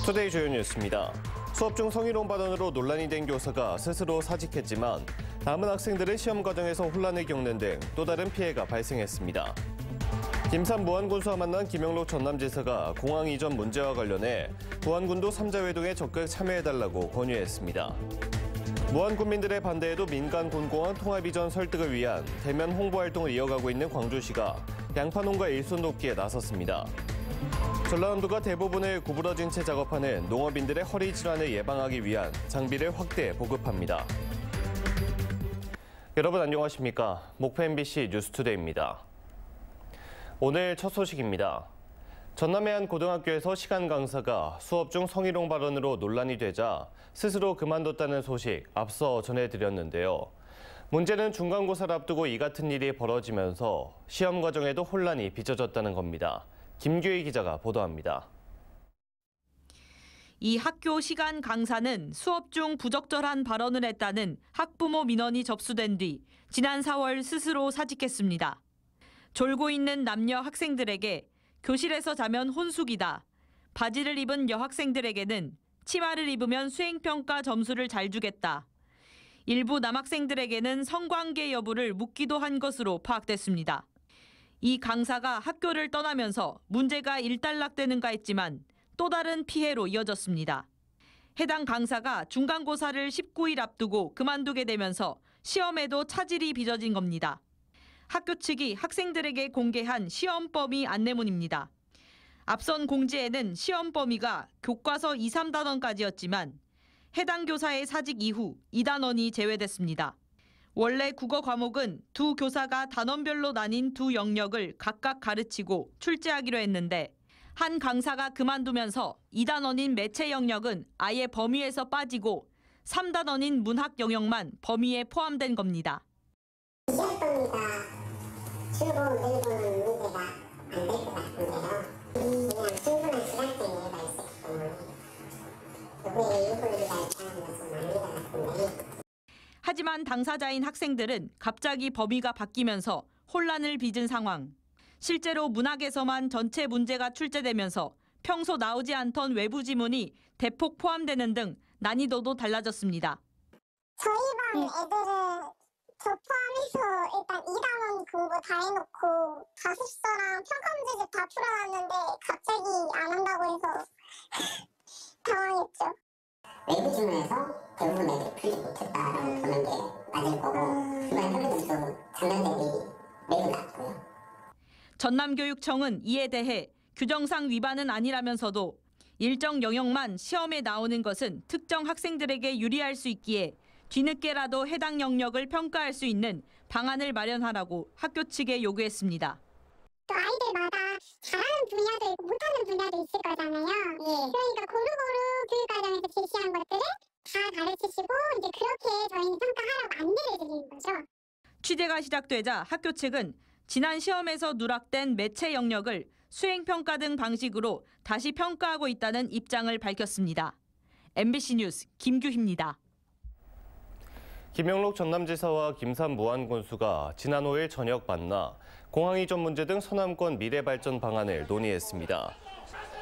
투데이 주요 뉴스입니다. 수업 중 성희롱 발언으로 논란이 된 교사가 스스로 사직했지만 남은 학생들은 시험 과정에서 혼란을 겪는 등 또 다른 피해가 발생했습니다. 김산 무안군수와 만난 김영록 전남지사가 공항 이전 문제와 관련해 무안군도 3자 회동에 적극 참여해달라고 권유했습니다. 무안군민들의 반대에도 민간군공항 통합 이전 설득을 위한 대면 홍보 활동을 이어가고 있는 광주시가 양파농가 일손 돕기에 나섰습니다. 전라남도가 대부분을 구부러진 채 작업하는 농업인들의 허리 질환을 예방하기 위한 장비를 확대 보급합니다. 여러분 안녕하십니까? 목포 MBC 뉴스투데이입니다. 오늘 첫 소식입니다. 전남의 한 고등학교에서 시간 강사가 수업 중 성희롱 발언으로 논란이 되자 스스로 그만뒀다는 소식 앞서 전해드렸는데요. 문제는 중간고사를 앞두고 이 같은 일이 벌어지면서 시험 과정에도 혼란이 빚어졌다는 겁니다. 김규희 기자가 보도합니다. 이 학교 시간 강사는 수업 중 부적절한 발언을 했다는 학부모 민원이 접수된 뒤 지난 4월 스스로 사직했습니다. 졸고 있는 남녀 학생들에게 교실에서 자면 혼숙이다. 바지를 입은 여학생들에게는 치마를 입으면 수행평가 점수를 잘 주겠다. 일부 남학생들에게는 성관계 여부를 묻기도 한 것으로 파악됐습니다. 이 강사가 학교를 떠나면서 문제가 일단락되는가 했지만 또 다른 피해로 이어졌습니다. 해당 강사가 중간고사를 19일 앞두고 그만두게 되면서 시험에도 차질이 빚어진 겁니다. 학교 측이 학생들에게 공개한 시험 범위 안내문입니다. 앞선 공지에는 시험 범위가 교과서 2, 3단원까지였지만 해당 교사의 사직 이후 2단원이 제외됐습니다. 원래 국어 과목은 두 교사가 단원별로 나뉜 두 영역을 각각 가르치고 출제하기로 했는데 한 강사가 그만두면서 2단원인 매체 영역은 아예 범위에서 빠지고 3단원인 문학 영역만 범위에 포함된 겁니다. 시험 범위가 줄고 늘고는 문제가 안 될 것 같은데요. 그냥 충분한 시간대 이유가 있었기 때문에 누구의 일부이가 있다는 것은 아닌 것 같은데. 하지만 당사자인 학생들은 갑자기 범위가 바뀌면서 혼란을 빚은 상황. 실제로 문학에서만 전체 문제가 출제되면서 평소 나오지 않던 외부 지문이 대폭 포함되는 등 난이도도 달라졌습니다. 저희 반 애들은 저 포함해서 일단 2단원 공부 다 해놓고 자습서랑 평가 문제집 다 풀어놨는데 갑자기 안 한다고 해서 당황했죠. 외부 지문에서 대부분 애들이 풀지 못했다라고 보는 게 맞을 거고 그만 평균 점수 작년 대비 매우 낮고요. 전남교육청은 이에 대해 규정상 위반은 아니라면서도 일정 영역만 시험에 나오는 것은 특정 학생들에게 유리할 수 있기에 뒤늦게라도 해당 영역을 평가할 수 있는 방안을 마련하라고 학교 측에 요구했습니다. 또 아이들마다 잘하는 분야도 있고 못하는 분야도 있을 거잖아요. 그러니까 고루고루 교육과정에서 제시한 것들을 다 가르치시고 이제 그렇게 저희는 평가하라고 안내를 드리는 거죠. 취재가 시작되자 학교 측은 지난 시험에서 누락된 매체 영역을 수행평가 등 방식으로 다시 평가하고 있다는 입장을 밝혔습니다. MBC 뉴스 김규희입니다. 김영록 전남지사와 김산 무안군수가 지난 5일 저녁 만나 공항 이전 문제 등 서남권 미래 발전 방안을 논의했습니다.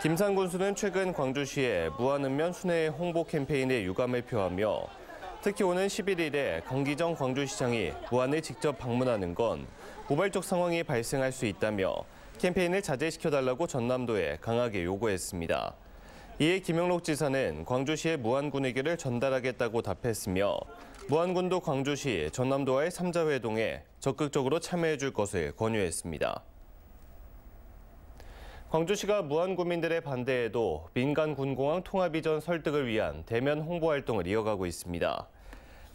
김산 군수는 최근 광주시에 무안읍면 순회 홍보 캠페인에 유감을 표하며 특히 오는 11일에 강기정 광주시장이 무안을 직접 방문하는 건 우발적 상황이 발생할 수 있다며 캠페인을 자제시켜달라고 전남도에 강하게 요구했습니다. 이에 김영록 지사는 광주시에 무안군 의견을 전달하겠다고 답했으며 무안군도 광주시, 전남도와의 3자 회동에 적극적으로 참여해 줄 것을 권유했습니다. 광주시가 무안군민들의 반대에도 민간군공항 통합 이전 설득을 위한 대면 홍보 활동을 이어가고 있습니다.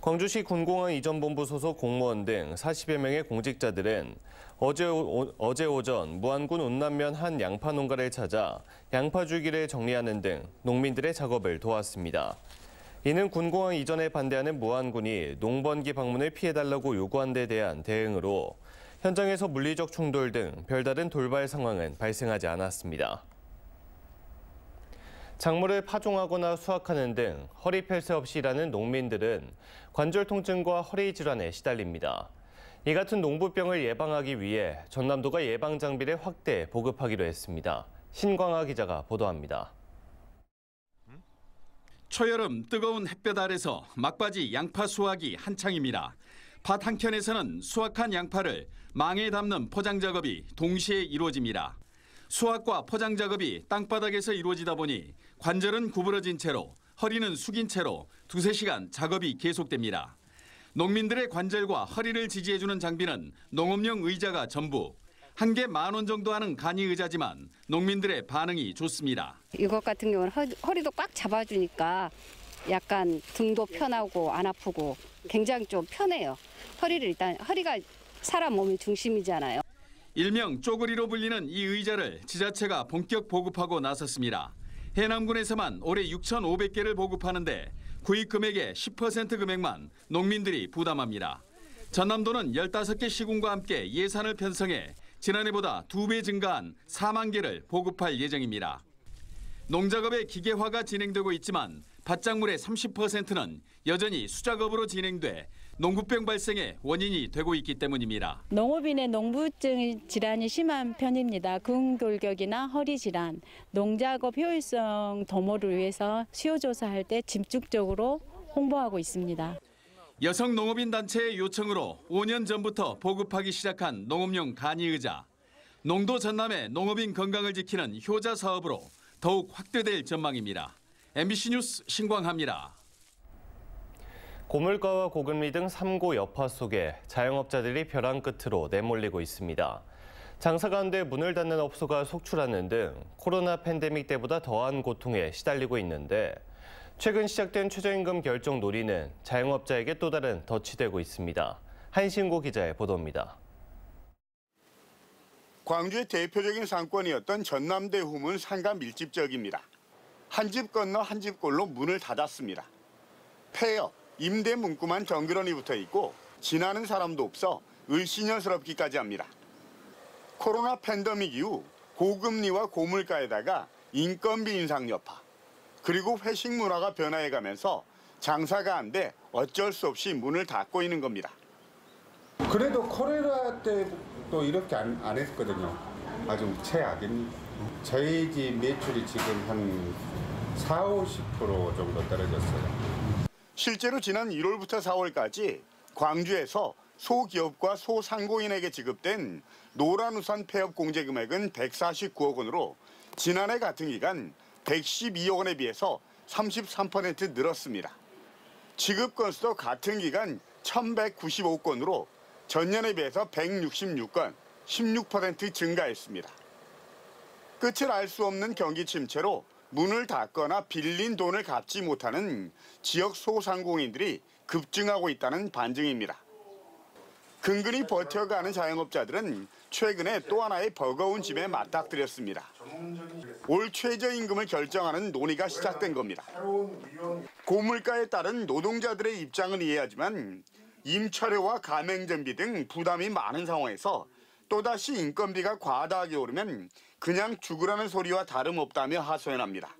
광주시 군공항 이전본부 소속 공무원 등 40여 명의 공직자들은 어제 오전 무안군 운남면 한 양파 농가를 찾아 양파 줄기를 정리하는 등 농민들의 작업을 도왔습니다. 이는 군공항 이전에 반대하는 무안군이 농번기 방문을 피해달라고 요구한 데 대한 대응으로 현장에서 물리적 충돌 등 별다른 돌발 상황은 발생하지 않았습니다. 작물을 파종하거나 수확하는 등 허리 펼 새 없이 일하는 농민들은 관절 통증과 허리 질환에 시달립니다. 이 같은 농부병을 예방하기 위해 전남도가 예방 장비를 확대 보급하기로 했습니다. 신광아 기자가 보도합니다. 초여름 뜨거운 햇볕 아래서 막바지 양파 수확이 한창입니다. 밭 한켠에서는 수확한 양파를 망에 담는 포장 작업이 동시에 이루어집니다. 수확과 포장 작업이 땅바닥에서 이루어지다 보니 관절은 구부러진 채로 허리는 숙인 채로 2~3시간 작업이 계속됩니다. 농민들의 관절과 허리를 지지해주는 장비는 농업용 의자가 전부. 한 개 10,000원 정도 하는 간이 의자지만 농민들의 반응이 좋습니다. 이것 같은 경우는 허리도 꽉 잡아주니까 약간 등도 편하고 안 아프고 굉장히 좀 편해요. 허리가 사람 몸의 중심이잖아요. 일명 쪼그리로 불리는 이 의자를 지자체가 본격 보급하고 나섰습니다. 해남군에서만 올해 6,500개를 보급하는데 구입 금액의 10% 금액만 농민들이 부담합니다. 전남도는 15개 시군과 함께 예산을 편성해 지난해보다 2배 증가한 4만 개를 보급할 예정입니다. 농작업의 기계화가 진행되고 있지만 밭작물의 30%는 여전히 수작업으로 진행돼 농부병 발생의 원인이 되고 있기 때문입니다. 농업인의 농부증 질환이 심한 편입니다. 근골격이나 허리 질환, 농작업 효율성 도모를 위해서 수요조사할 때 집중적으로 홍보하고 있습니다. 여성 농업인 단체의 요청으로 5년 전부터 보급하기 시작한 농업용 간이의자. 농도 전남의 농업인 건강을 지키는 효자 사업으로 더욱 확대될 전망입니다. MBC 뉴스 신광하입니다. 고물가와 고금리 등 삼고 여파 속에 자영업자들이 벼랑 끝으로 내몰리고 있습니다. 장사가 안 돼 문을 닫는 업소가 속출하는 등 코로나 팬데믹 때보다 더한 고통에 시달리고 있는데 최근 시작된 최저임금 결정 논의는 자영업자에게 또 다른 덫이 되고 있습니다. 한신고 기자의 보도입니다. 광주의 대표적인 상권이었던 전남대후문 상가 밀집지역입니다. 한 집 건너 한 집 꼴로 문을 닫았습니다. 폐업, 임대 문구만 정그러니 붙어 있고 지나는 사람도 없어 을씨년스럽기까지 합니다. 코로나 팬데믹 이후 고금리와 고물가에다가 인건비 인상 여파, 그리고 회식 문화가 변화해가면서 장사가 안 돼 어쩔 수 없이 문을 닫고 있는 겁니다. 그래도 코로나 때도 이렇게 안 했거든요. 아주 최악입니다. 저희 집 매출이 지금 한 40~50% 정도 떨어졌어요. 실제로 지난 1월부터 4월까지 광주에서 소기업과 소상공인에게 지급된 노란우산 폐업 공제 금액은 149억 원으로 지난해 같은 기간 112억 원에 비해서 33% 늘었습니다. 지급 건수도 같은 기간 1,195건으로 전년에 비해서 166건, 16% 증가했습니다. 끝을 알 수 없는 경기 침체로 문을 닫거나 빌린 돈을 갚지 못하는 지역 소상공인들이 급증하고 있다는 반증입니다. 근근히 버텨가는 자영업자들은 최근에 또 하나의 버거운 짐에 맞닥뜨렸습니다. 올 최저임금을 결정하는 논의가 시작된 겁니다. 고물가에 따른 노동자들의 입장은 이해하지만 임차료와 가맹점비 등 부담이 많은 상황에서 또다시 인건비가 과다하게 오르면 그냥 죽으라는 소리와 다름없다며 하소연합니다.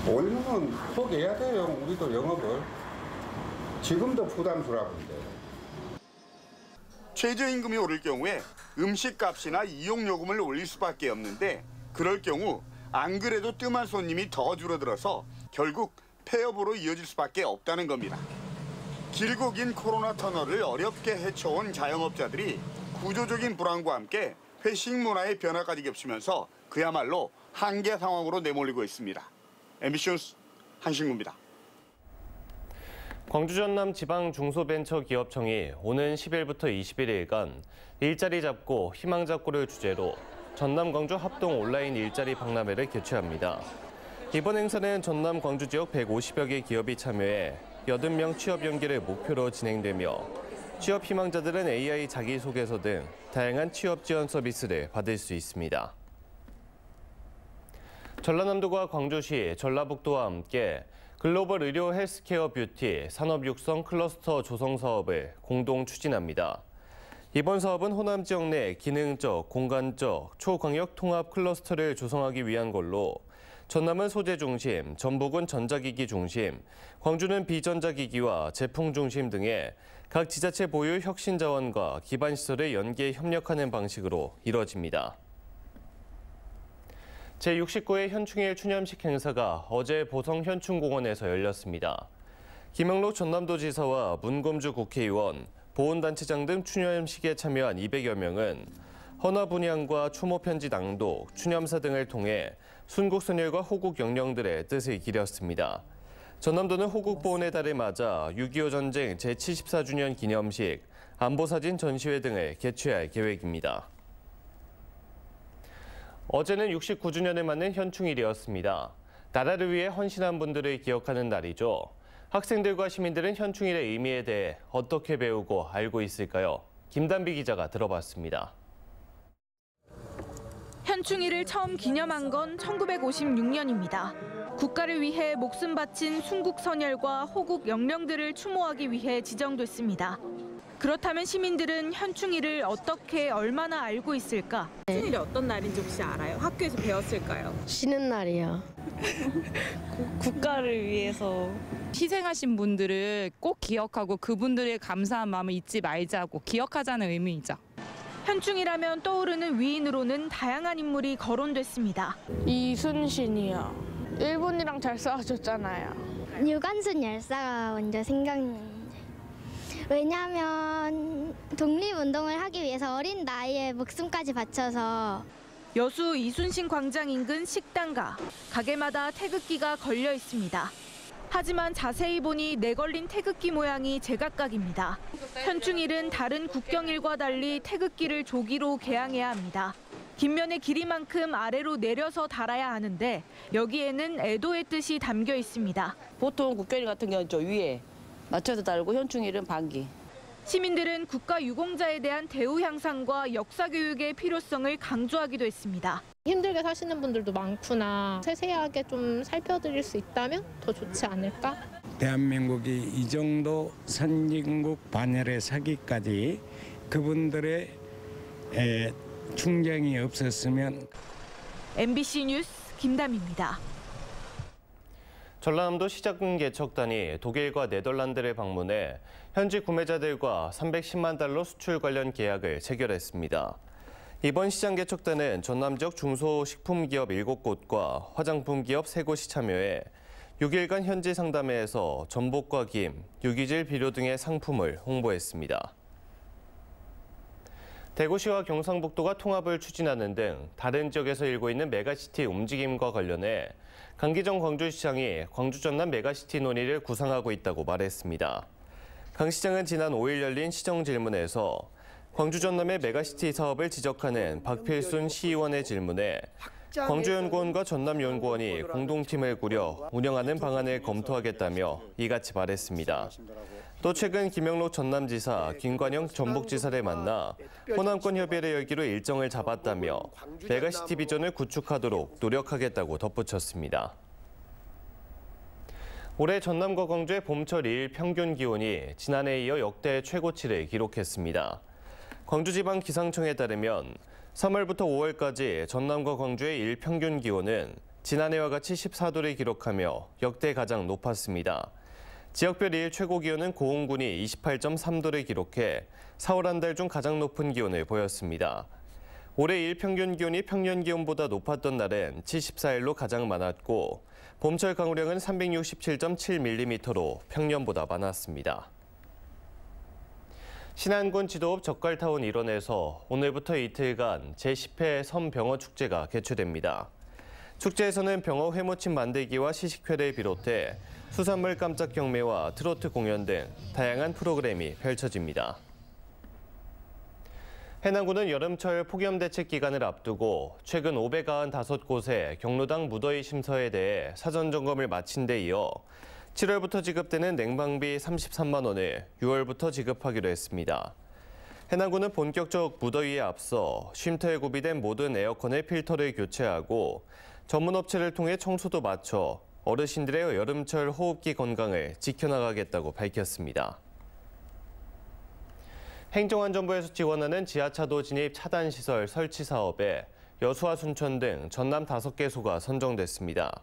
오늘은 포기해야 돼요. 우리도 영업을. 지금도 부담스러운데. 최저임금이 오를 경우에 음식값이나 이용요금을 올릴 수밖에 없는데 그럴 경우 안 그래도 뜸한 손님이 더 줄어들어서 결국 폐업으로 이어질 수밖에 없다는 겁니다. 길고 긴 코로나 터널을 어렵게 헤쳐온 자영업자들이 구조적인 불안과 함께 회식 문화의 변화까지 겹치면서 그야말로 한계 상황으로 내몰리고 있습니다. MBC 뉴스 한신구입니다. 광주 전남 지방중소벤처기업청이 오는 10일부터 21일간 일자리 잡고 희망 잡고를 주제로 전남 광주 합동 온라인 일자리 박람회를 개최합니다. 이번 행사는 전남 광주 지역 150여 개 기업이 참여해 80명 취업 연계를 목표로 진행되며 취업 희망자들은 AI 자기소개서 등 다양한 취업 지원 서비스를 받을 수 있습니다. 전라남도가 광주시, 전라북도와 함께 글로벌 의료 헬스케어 뷰티 산업 육성 클러스터 조성 사업을 공동 추진합니다. 이번 사업은 호남 지역 내 기능적, 공간적, 초광역 통합 클러스터를 조성하기 위한 걸로 전남은 소재 중심, 전북은 전자기기 중심, 광주는 비전자기기와 제품 중심 등의 각 지자체 보유 혁신 자원과 기반 시설을 연계 협력하는 방식으로 이뤄집니다. 제69회 현충일 추념식 행사가 어제 보성 현충공원에서 열렸습니다. 김영록 전남도지사와 문검주 국회의원, 보훈단체장 등 추념식에 참여한 200여 명은 헌화분향과 추모편지 낭독, 추념사 등을 통해 순국선열과 호국 영령들의 뜻을 기렸습니다. 전남도는 호국보훈의 달을 맞아 6.25 전쟁 제74주년 기념식, 안보사진 전시회 등을 개최할 계획입니다. 어제는 69주년을 맞는 현충일이었습니다. 나라를 위해 헌신한 분들을 기억하는 날이죠. 학생들과 시민들은 현충일의 의미에 대해 어떻게 배우고 알고 있을까요? 김단비 기자가 들어봤습니다. 현충일을 처음 기념한 건 1956년입니다. 국가를 위해 목숨 바친 순국 선열과 호국 영령들을 추모하기 위해 지정됐습니다. 그렇다면 시민들은 현충일을 어떻게 얼마나 알고 있을까? 현충일이 어떤 날인지 혹시 알아요? 학교에서 배웠을까요? 쉬는 날이요. 국가를 위해서 희생하신 분들을 꼭 기억하고 그분들의 감사한 마음을 잊지 말자고 기억하자는 의미이죠. 현충일하면 떠오르는 위인으로는 다양한 인물이 거론됐습니다. 이순신이요. 일본이랑 잘 싸워줬잖아요. 유관순 열사가 먼저 생각나요. 왜냐하면 독립운동을 하기 위해서 어린 나이에 목숨까지 바쳐서. 여수 이순신 광장 인근 식당가, 가게마다 태극기가 걸려 있습니다. 하지만 자세히 보니 내걸린 태극기 모양이 제각각입니다. 현충일은 다른 국경일과 달리 태극기를 조기로 개항해야 합니다. 깃면의 길이만큼 아래로 내려서 달아야 하는데 여기에는 애도의 뜻이 담겨 있습니다. 보통 국경일 같은 경우는 저 위에 맞춰서 달고 현충일은 반기. 시민들은 국가 유공자에 대한 대우 향상과 역사 교육의 필요성을 강조하기도 했습니다. 힘들게 사시는 분들도 많구나. 세세하게 좀 살펴드릴 수 있다면 더 좋지 않을까? 대한민국이 이 정도 선진국 반열에 서기까지 그분들의 충정이 없었으면. MBC 뉴스 김담입니다. 전라남도 시작금 개척단이 독일과 네덜란드를 방문해 현지 구매자들과 310만 달러 수출 관련 계약을 체결했습니다. 이번 시장 개척단은 전남 지역 중소식품기업 7곳과 화장품 기업 3곳이 참여해 6일간 현지 상담회에서 전복과 김, 유기질 비료 등의 상품을 홍보했습니다. 대구시와 경상북도가 통합을 추진하는 등 다른 지역에서 일고 있는 메가시티 움직임과 관련해 강기정 광주시장이 광주 전남 메가시티 논의를 구상하고 있다고 말했습니다. 강 시장은 지난 5일 열린 시정 질문에서 광주 전남의 메가시티 사업을 지적하는 박필순 시의원의 질문에 광주연구원과 전남연구원이 공동팀을 꾸려 운영하는 방안을 검토하겠다며 이같이 말했습니다. 또 최근 김영록 전남지사, 김관영 전북지사를 만나 호남권 협의를 열기로 일정을 잡았다며 메가시티 비전을 구축하도록 노력하겠다고 덧붙였습니다. 올해 전남과 광주의 봄철 2일 평균 기온이 지난해에 이어 역대 최고치를 기록했습니다. 광주지방기상청에 따르면 3월부터 5월까지 전남과 광주의 일평균 기온은 지난해와 같이 14도를 기록하며 역대 가장 높았습니다. 지역별 2일 최고 기온은 고흥군이 28.3도를 기록해 4월 한 달 중 가장 높은 기온을 보였습니다. 올해 일평균 기온이 평년 기온보다 높았던 날은 74일로 가장 많았고 봄철 강우량은 367.7mm로 평년보다 많았습니다. 신안군 지도읍 젓갈타운 일원에서 오늘부터 이틀간 제10회 섬병어축제가 개최됩니다. 축제에서는 병어 회무침 만들기와 시식회를 비롯해 수산물 깜짝 경매와 트로트 공연 등 다양한 프로그램이 펼쳐집니다. 해남군은 여름철 폭염 대책 기간을 앞두고 최근 595곳의 경로당 무더위 심서에 대해 사전 점검을 마친 데 이어 7월부터 지급되는 냉방비 33만 원을 6월부터 지급하기로 했습니다. 해남군은 본격적 무더위에 앞서 쉼터에 구비된 모든 에어컨의 필터를 교체하고 전문 업체를 통해 청소도 마쳐 어르신들의 여름철 호흡기 건강을 지켜나가겠다고 밝혔습니다. 행정안전부에서 지원하는 지하차도 진입 차단시설 설치 사업에 여수와 순천 등 전남 5개소가 선정됐습니다.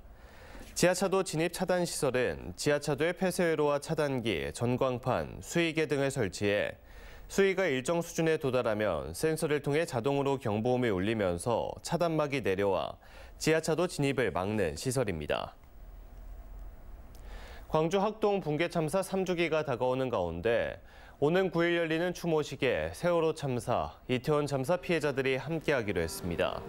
지하차도 진입 차단시설은 지하차도의 폐쇄회로와 차단기, 전광판, 수위계 등을 설치해 수위가 일정 수준에 도달하면 센서를 통해 자동으로 경보음이 울리면서 차단막이 내려와 지하차도 진입을 막는 시설입니다. 광주 학동 붕괴 참사 3주기가 다가오는 가운데 오는 9일 열리는 추모식에 세월호 참사, 이태원 참사 피해자들이 함께하기로 했습니다.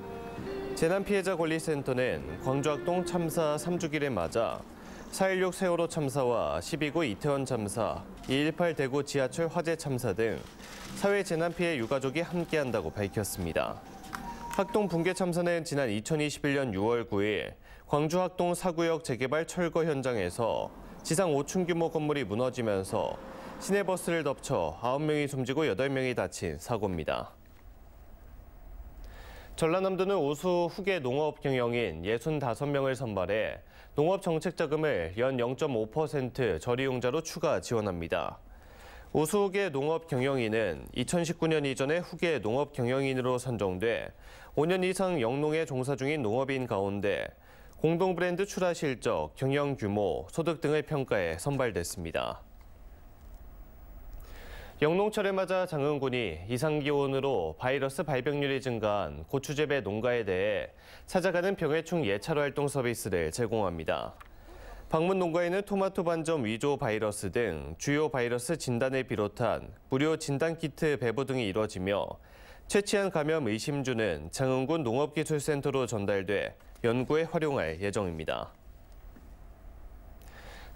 재난피해자권리센터는 광주 학동 참사 3주기를 맞아 4.16 세월호 참사와 12구 이태원 참사, 2.18 대구 지하철 화재 참사 등 사회 재난 피해 유가족이 함께한다고 밝혔습니다. 학동 붕괴 참사는 지난 2021년 6월 9일 광주 학동 4구역 재개발 철거 현장에서 지상 5층 규모 건물이 무너지면서 시내버스를 덮쳐 9명이 숨지고 8명이 다친 사고입니다. 전라남도는 우수 후계 농업 경영인 65명을 선발해 농업 정책 자금을 연 0.5% 저리용자로 추가 지원합니다. 우수 후계 농업 경영인은 2019년 이전에 후계 농업 경영인으로 선정돼 5년 이상 영농에 종사 중인 농업인 가운데 공동 브랜드 출하 실적, 경영 규모, 소득 등을 평가해 선발됐습니다. 영농철을 맞아 장흥군이 이상기온으로 바이러스 발병률이 증가한 고추재배 농가에 대해 찾아가는 병해충 예찰 활동 서비스를 제공합니다. 방문 농가에는 토마토 반점 위조 바이러스 등 주요 바이러스 진단을 비롯한 무료 진단키트 배부 등이 이뤄지며 채취한 감염 의심주는 장흥군 농업기술센터로 전달돼 연구에 활용할 예정입니다.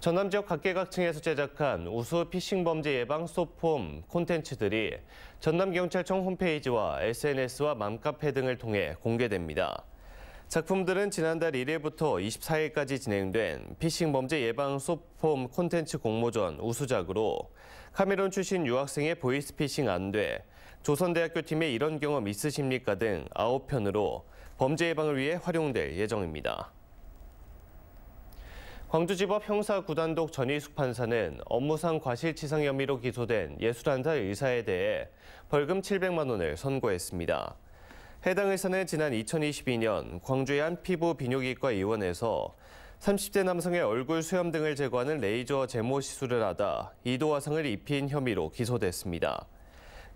전남 지역 각계각층에서 제작한 우수 피싱 범죄 예방 소폼 콘텐츠들이 전남경찰청 홈페이지와 SNS와 맘카페 등을 통해 공개됩니다. 작품들은 지난달 1일부터 24일까지 진행된 피싱 범죄 예방 소폼 콘텐츠 공모전 우수작으로 카메룬 출신 유학생의 보이스피싱 안 돼, 조선대학교 팀의 이런 경험 있으십니까 등 9편으로 범죄 예방을 위해 활용될 예정입니다. 광주지법 형사구단독 전희숙 판사는 업무상 과실치상 혐의로 기소된 61살 의사에 대해 벌금 700만 원을 선고했습니다. 해당 의사는 지난 2022년 광주의 한 피부 비뇨기과 의원에서 30대 남성의 얼굴 수염 등을 제거하는 레이저 제모 시술을 하다 2도 화상을 입힌 혐의로 기소됐습니다.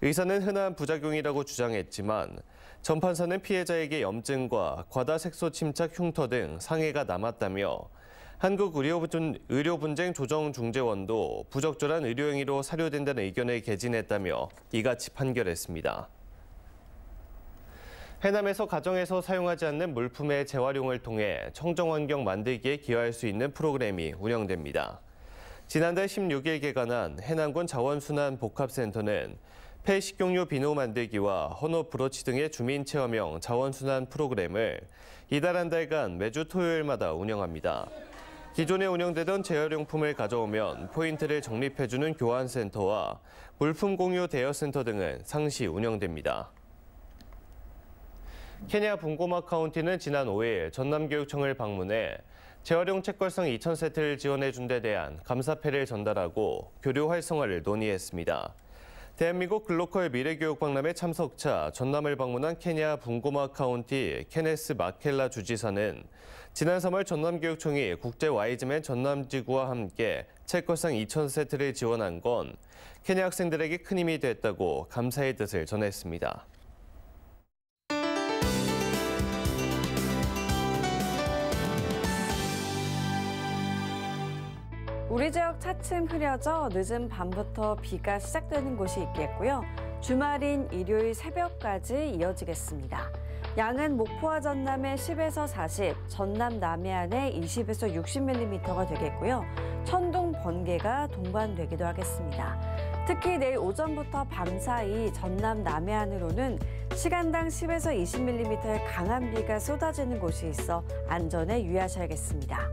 의사는 흔한 부작용이라고 주장했지만 전 판사는 피해자에게 염증과 과다 색소 침착 흉터 등 상해가 남았다며 한국의료분쟁조정중재원도 부적절한 의료행위로 사료된다는 의견을 개진했다며 이같이 판결했습니다. 해남에서 가정에서 사용하지 않는 물품의 재활용을 통해 청정환경 만들기에 기여할 수 있는 프로그램이 운영됩니다. 지난달 16일 개관한 해남군 자원순환복합센터는 폐식용유 비누 만들기와 헌옷 브로치 등의 주민체험형 자원순환 프로그램을 이달 한 달간 매주 토요일마다 운영합니다. 기존에 운영되던 재활용품을 가져오면 포인트를 적립해주는 교환센터와 물품 공유 대여센터 등은 상시 운영됩니다. 케냐 붕고마 카운티는 지난 5일 전남교육청을 방문해 재활용 책걸상 2,000세트를 지원해준 데 대한 감사패를 전달하고 교류 활성화를 논의했습니다. 대한민국 글로컬 미래교육 박람회 참석차 전남을 방문한 케냐 붕고마 카운티 케네스 마켈라 주지사는 지난 3월 전남교육청이 국제 와이즈맨 전남지구와 함께 책걸상 2,000세트를 지원한 건 케냐 학생들에게 큰 힘이 됐다고 감사의 뜻을 전했습니다. 우리 지역 차츰 흐려져 늦은 밤부터 비가 시작되는 곳이 있겠고요. 주말인 일요일 새벽까지 이어지겠습니다. 양은 목포와 전남에 10에서 40, 전남 남해안에 20에서 60mm가 되겠고요. 천둥, 번개가 동반되기도 하겠습니다. 특히 내일 오전부터 밤 사이 전남 남해안으로는 시간당 10에서 20mm의 강한 비가 쏟아지는 곳이 있어 안전에 유의하셔야겠습니다.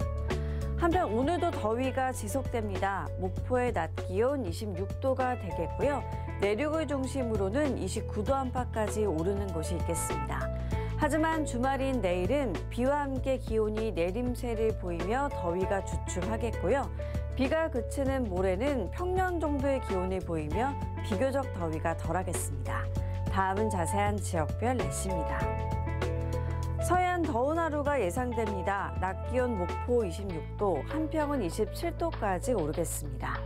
한편 오늘도 더위가 지속됩니다. 목포의 낮 기온 26도가 되겠고요. 내륙을 중심으로는 29도 안팎까지 오르는 곳이 있겠습니다. 하지만 주말인 내일은 비와 함께 기온이 내림세를 보이며 더위가 주춤하겠고요. 비가 그치는 모레는 평년 정도의 기온을 보이며 비교적 더위가 덜하겠습니다. 다음은 자세한 지역별 날씨입니다. 서해안 더운 하루가 예상됩니다. 낮 기온 목포 26도, 한평은 27도까지 오르겠습니다.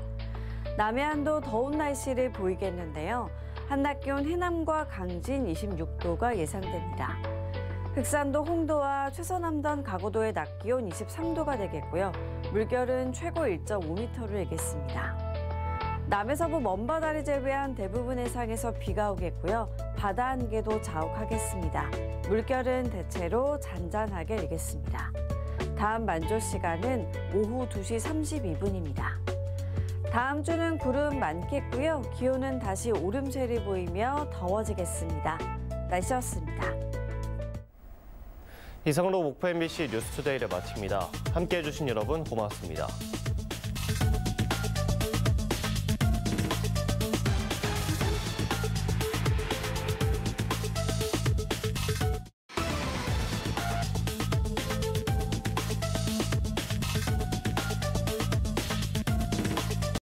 남해안도 더운 날씨를 보이겠는데요. 한낮 기온 해남과 강진 26도가 예상됩니다. 흑산도 홍도와 최서남단 가고도의 낮 기온 23도가 되겠고요. 물결은 최고 1.5m를 일겠습니다. 남해서부 먼바다를 제외한 대부분 해상에서 비가 오겠고요. 바다 안개도 자욱하겠습니다. 물결은 대체로 잔잔하게 일겠습니다. 다음 만조 시간은 오후 2시 32분입니다. 다음 주는 구름 많겠고요. 기온은 다시 오름세를 보이며 더워지겠습니다. 날씨였습니다. 이상으로 목포 MBC 뉴스투데이를 마칩니다. 함께해 주신 여러분 고맙습니다.